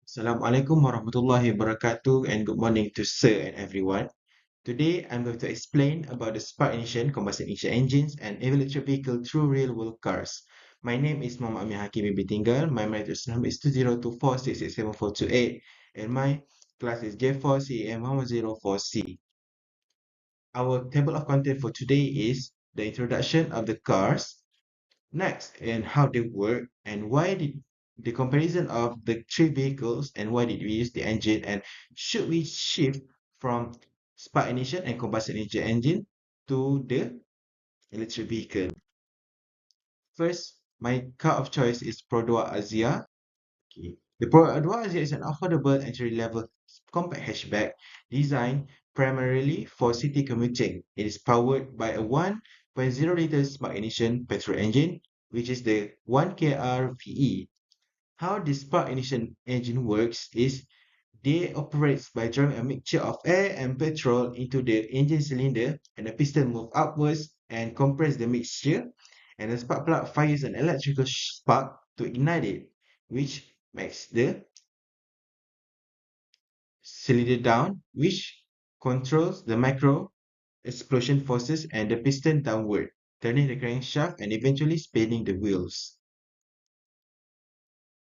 Assalamualaikum warahmatullahi wabarakatuh and good morning to sir and everyone. Today I'm going to explain about the spark ignition, combustion engine engines and electric vehicle through real world cars. My name is Muhammad Amir Hakimi Bitingal. My registered number is 2024667428 and my class is J4CM104C. Our table of content for today is the introduction of the cars, next, and how they work, and why did the comparison of the three vehicles, and why did we use the engine, and should we shift from spark ignition and combustion engine to the electric vehicle? First, my car of choice is Produa Azia. Okay. The Produa Azia is an affordable entry-level compact hatchback designed primarily for city commuting. It is powered by a 1.0-liter spark ignition petrol engine, which is the 1KR-VE. How the spark ignition engine works is they operates by driving a mixture of air and petrol into the engine cylinder, and the piston move upwards and compress the mixture, and the spark plug fires an electrical spark to ignite it, which makes the cylinder down, which controls the micro explosion forces and the piston downward, turning the crankshaft and eventually spinning the wheels.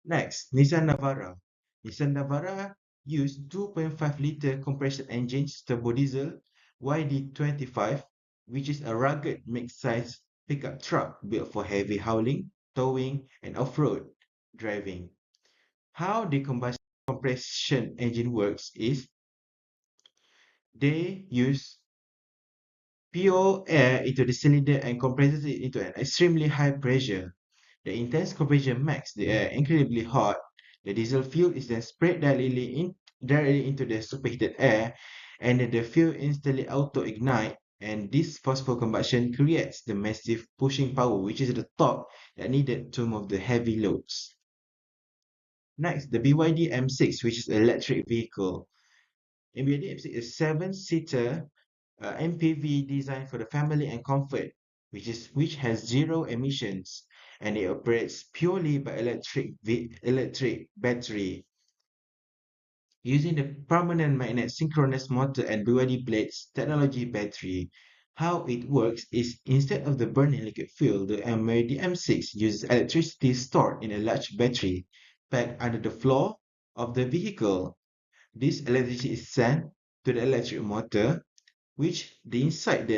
Next, Nissan Navara. Nissan Navara used 2.5-liter compression engines turbo diesel YD25, which is a rugged mid-size pickup truck built for heavy hauling, towing, and off-road driving. How the combustion compression engine works is they use pure air into the cylinder and compresses it into an extremely high pressure. The intense compression makes the air incredibly hot. The diesel fuel is then sprayed directly into the superheated air, and the fuel instantly auto-ignite. And this forceful combustion creates the massive pushing power, which is the torque that needed to move the heavy loads. Next, the BYD M6, which is an electric vehicle. A BYD M6 is a seven-seater MPV designed for the family and comfort, which has zero emissions, and it operates purely by electric battery using the permanent magnet synchronous motor and BYD blades technology battery. How it works is instead of the burning liquid fuel, the BYD M6 uses electricity stored in a large battery packed under the floor of the vehicle. This electricity is sent to the electric motor, which inside the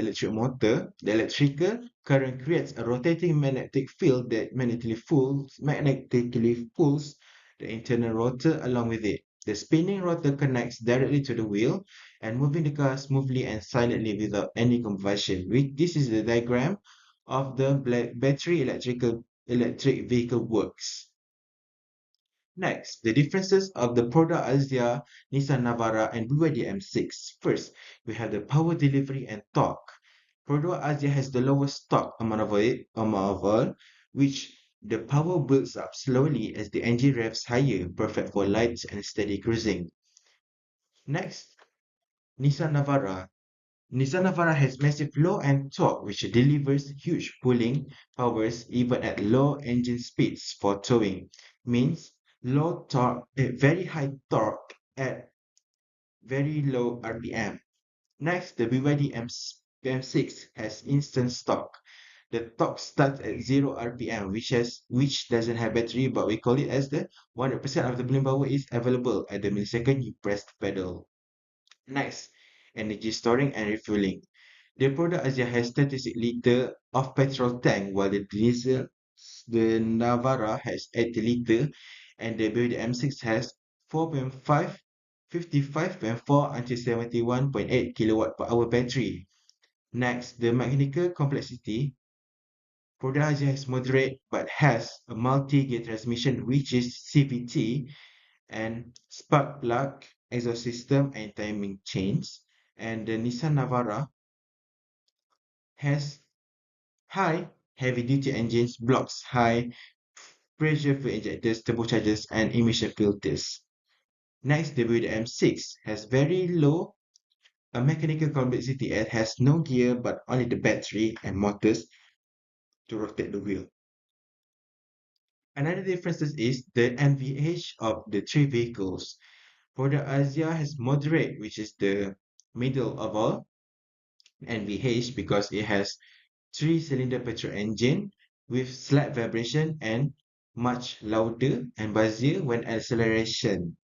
electrical current creates a rotating magnetic field that magnetically pulls the internal rotor along with it. The spinning rotor connects directly to the wheel and moving the car smoothly and silently without any combustion. This is the diagram of the battery electric vehicle works. Next, the differences of the Proda Azia, Nissan Navara, and BYD M6. First, we have the power delivery and torque. Proda Azia has the lowest torque among all, which the power builds up slowly as the engine revs higher, perfect for light and steady cruising. Next, Nissan Navara. Nissan Navara has massive low-end torque, which delivers huge pulling powers even at low engine speeds for towing. Means very high torque at very low RPM. Next, the BYD M6 has instant stock. The torque starts at 0 RPM, which doesn't have battery, but we call it as the 100% of the pulling power is available at the millisecond you press the pedal. Next, energy storing and refueling. The product Asia has 36-liter of petrol tank, while the Navara has 80-liter, and the Build M6 has 4.5, 55.4 until 71.8 kilowatt per hour battery. Next, the mechanical complexity. Product Asia has moderate but has a multi-gear transmission, which is CVT, and spark plug, exhaust system, and timing chains. And the Nissan Navara has high heavy-duty engines, blocks high pressure fuel injectors, turbochargers, and emission filters. Next, the Build M6 has very low mechanical complexity. It has no gear but only the battery and motors to rotate the wheel. Another difference is the NVH of the three vehicles. For the Asia has moderate, which is the middle of all NVH because it has three-cylinder petrol engine with slight vibration and much louder and buzzier when acceleration.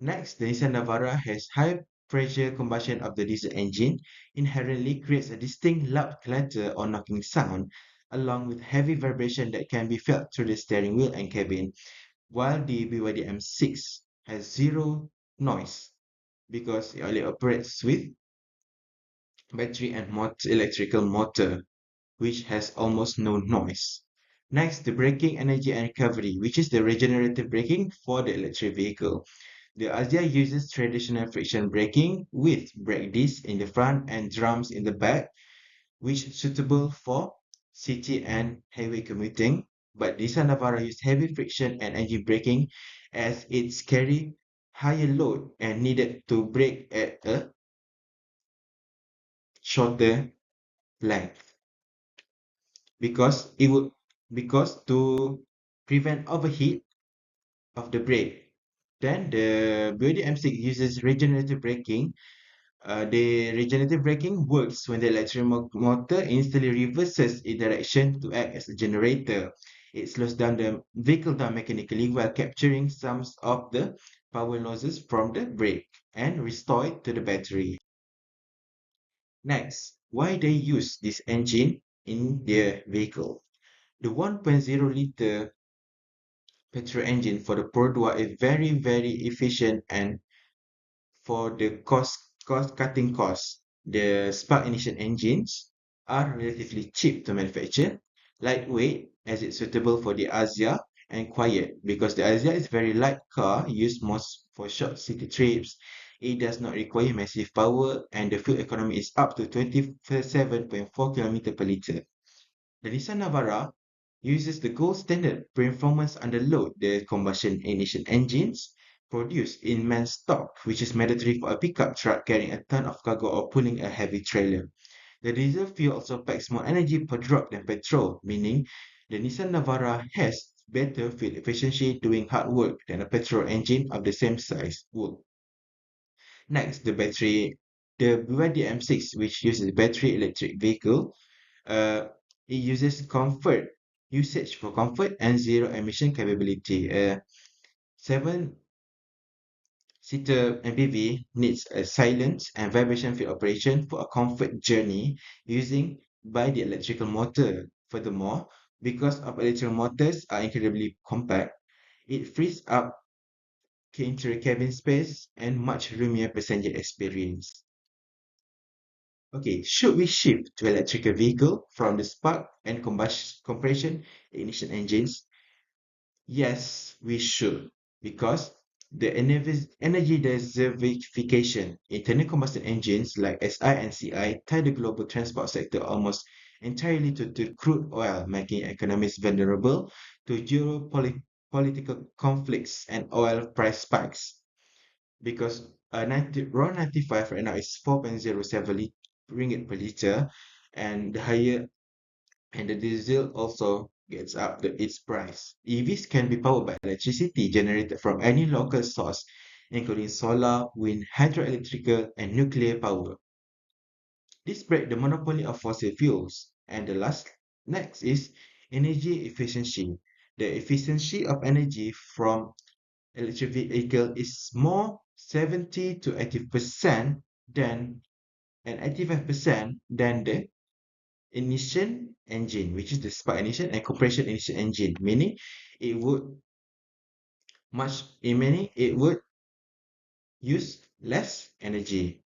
Next, the Nissan Navara has high pressure combustion of the diesel engine, inherently creates a distinct loud clatter or knocking sound, along with heavy vibration that can be felt through the steering wheel and cabin, while the BYD M6 has zero noise because it only operates with battery and electrical motor, which has almost no noise. Next, the braking energy and recovery, which is the regenerative braking for the electric vehicle. The Asia uses traditional friction braking with brake discs in the front and drums in the back, which is suitable for city and highway commuting. But Nissan Navara uses heavy friction and engine braking as it's carry higher load and needed to brake at a shorter length because it would because to prevent overheat of the brake. Then the BYD M6 uses regenerative braking. The regenerative braking works when the electric motor instantly reverses its direction to act as a generator. It slows down the vehicle down mechanically while capturing some of the power losses from the brake and restore it to the battery. Next, why they use this engine in their vehicle? The 1.0 liter petrol engine for the Pro is very efficient and for the cost cutting costs. The spark ignition engines are relatively cheap to manufacture, lightweight as it's suitable for the Asia, and quiet because the Asia is very light car used most for short city trips. It does not require massive power and the fuel economy is up to 27.4 km per liter. The Nissan Navara uses the gold standard performance under load. The combustion ignition engines produced in main stock, which is mandatory for a pickup truck carrying a ton of cargo or pulling a heavy trailer. The diesel fuel also packs more energy per drop than petrol, meaning the Nissan Navara has better fuel efficiency doing hard work than a petrol engine of the same size would. Next, the battery. The BYD M6, which uses battery electric vehicle, uh, it uses comfort usage for comfort and zero emission capability. A seven-seater MPV needs a silent and vibration-free operation for a comfort journey using by the electrical motor. Furthermore, because of electrical motors are incredibly compact, it frees up interior cabin space and much roomier passenger experience. Okay, should we shift to electrical vehicle from the spark and combustion compression ignition engines? Yes, we should, because the energy diversification internal combustion engines like SI and CI tie the global transport sector almost entirely to crude oil, making economies vulnerable to geopolitical conflicts and oil price spikes. Because 95 right now is 4.07 ringgit per liter, and the higher and the diesel also gets up its price. EVs can be powered by electricity generated from any local source, including solar, wind, hydroelectrical, and nuclear power. This breaks the monopoly of fossil fuels. And the last next is energy efficiency. The efficiency of energy from electric vehicle is more 70 to 80% than and 85% than the ignition engine, which is the spark ignition and compression ignition engine, meaning it would meaning it would use less energy.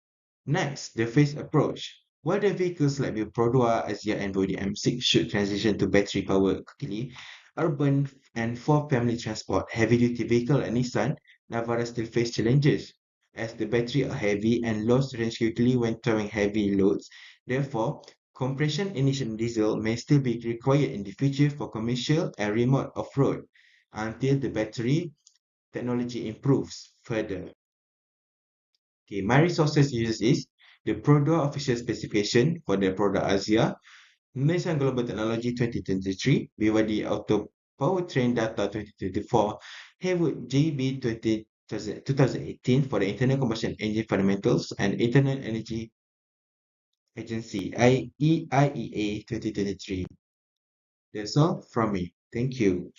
Next, the phase approach. While the vehicles like the Produa, Asia, and Body M6 should transition to battery power quickly, urban and for family transport, heavy-duty vehicle and Nissan Navara still face challenges, as the battery are heavy and lost range quickly when towing heavy loads. Therefore, compression ignition diesel may still be required in the future for commercial and remote off-road until the battery technology improves further. Okay, my resources uses is the Prodo official specification for the product Asia, Nissan Global Technology 2023, BYD Auto Powertrain Data 2024, Haywood GB 2018 for the Internal Combustion Engine Fundamentals, and Internal Energy Agency IEA 2023. That's all from me. Thank you.